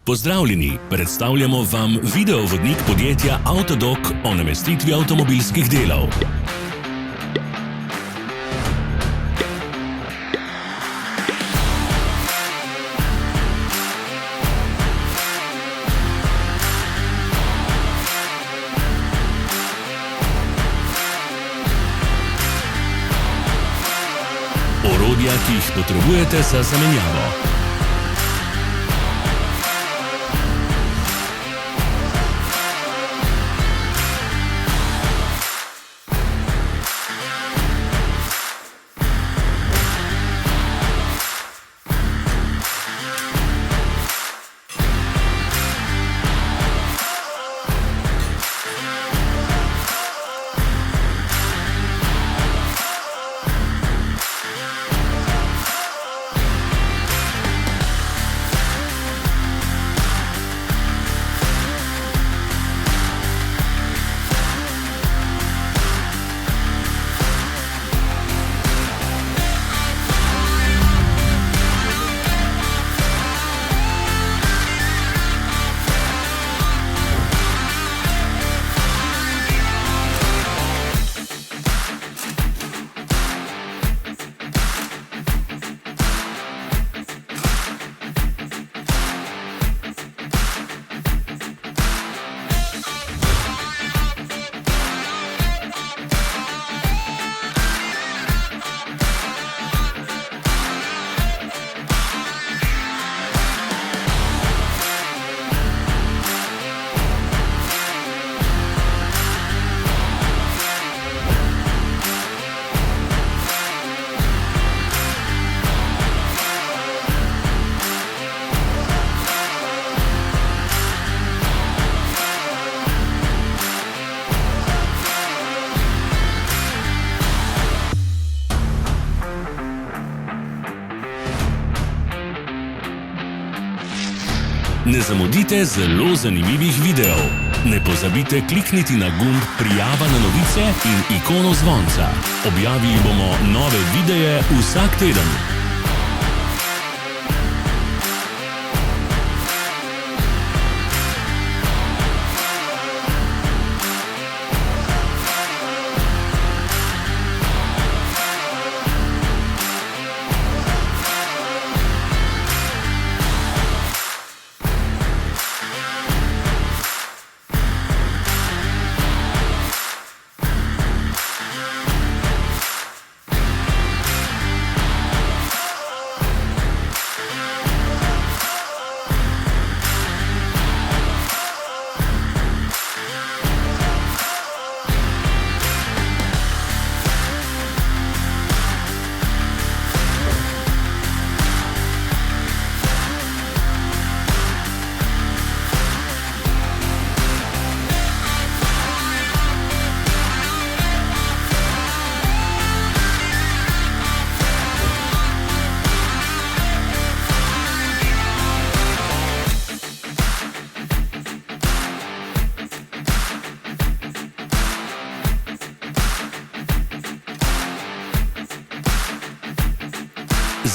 Pozdravljeni, predstavljamo vam videovodnik podjetja Avtodok o namestitvi avtomobilskih delov. Orodja, ki jih potrebujete za zamenjavo. Ne zamudite zelo zanimivih videov. Ne pozabite klikniti na gumb Prijava na novice in ikono zvonca. Objavili bomo nove videe vsak teden.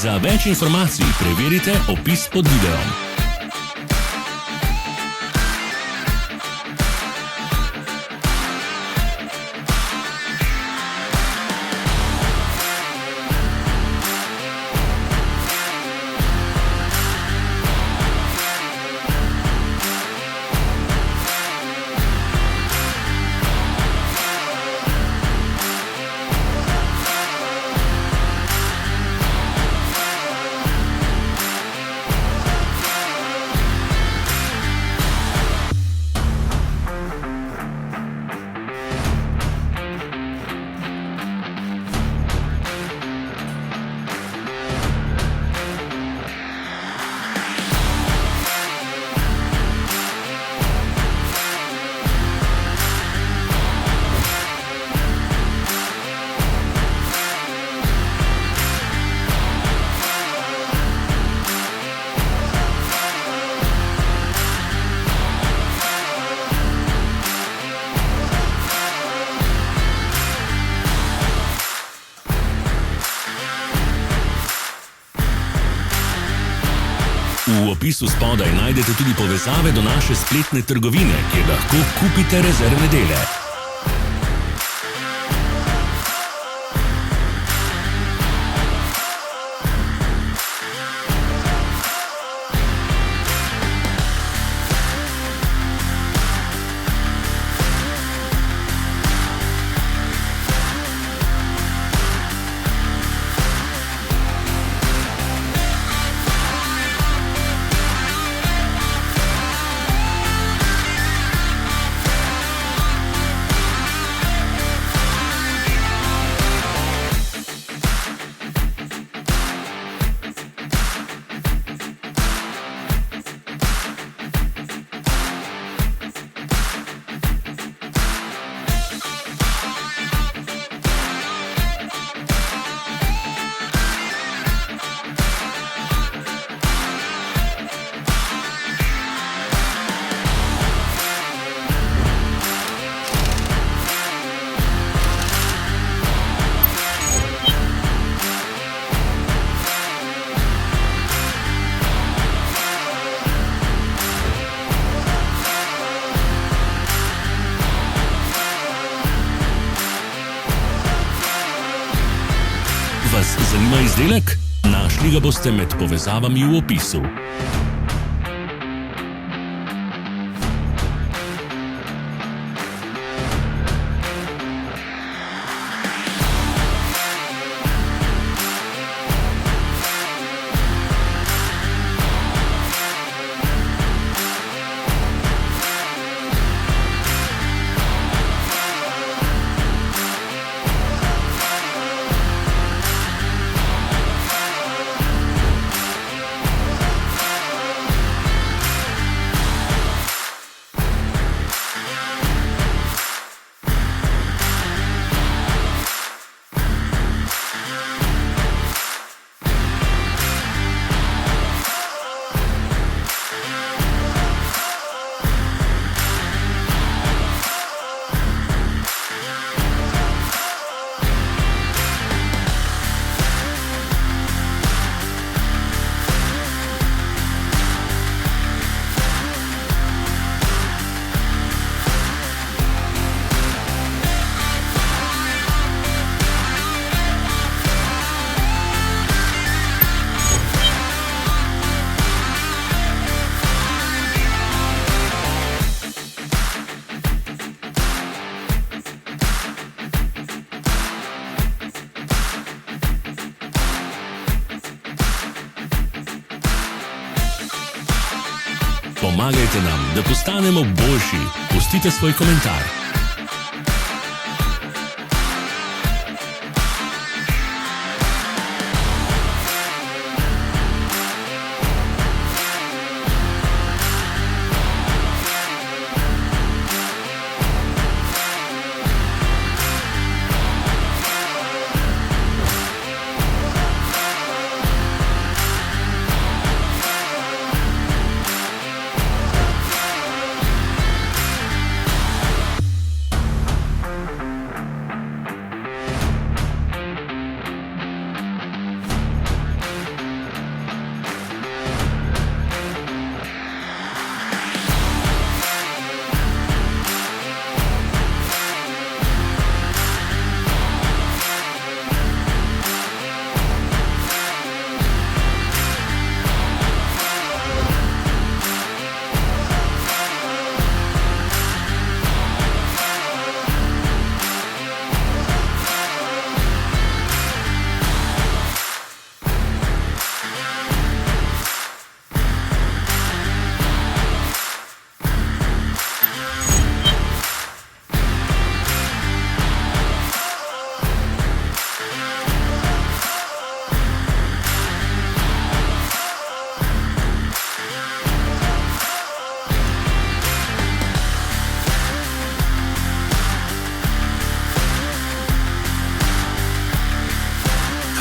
Za več informacij preverite opis pod videom. V opisu spodaj najdete tudi povezave do naše spletne trgovine, kjer lahko kupite rezervne dele. Vas zanima izdelek? Našli ga boste med povezavami v opisu. Pomagajte nam, da postanemo boljši. Pustite svoj komentar.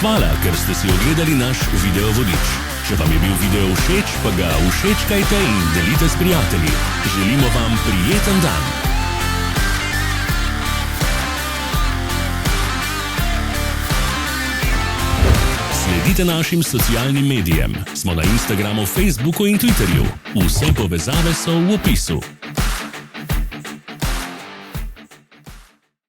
Hvala, ker ste si ogledali naš video vodič. Če vam je bil video všeč, pa ga všečkajte in delite s prijatelji. Želimo vam prijeten dan. sledite našim socialnim medijem. Smo na Instagramu, Facebooku in Twitterju. Vse povezave so v opisu.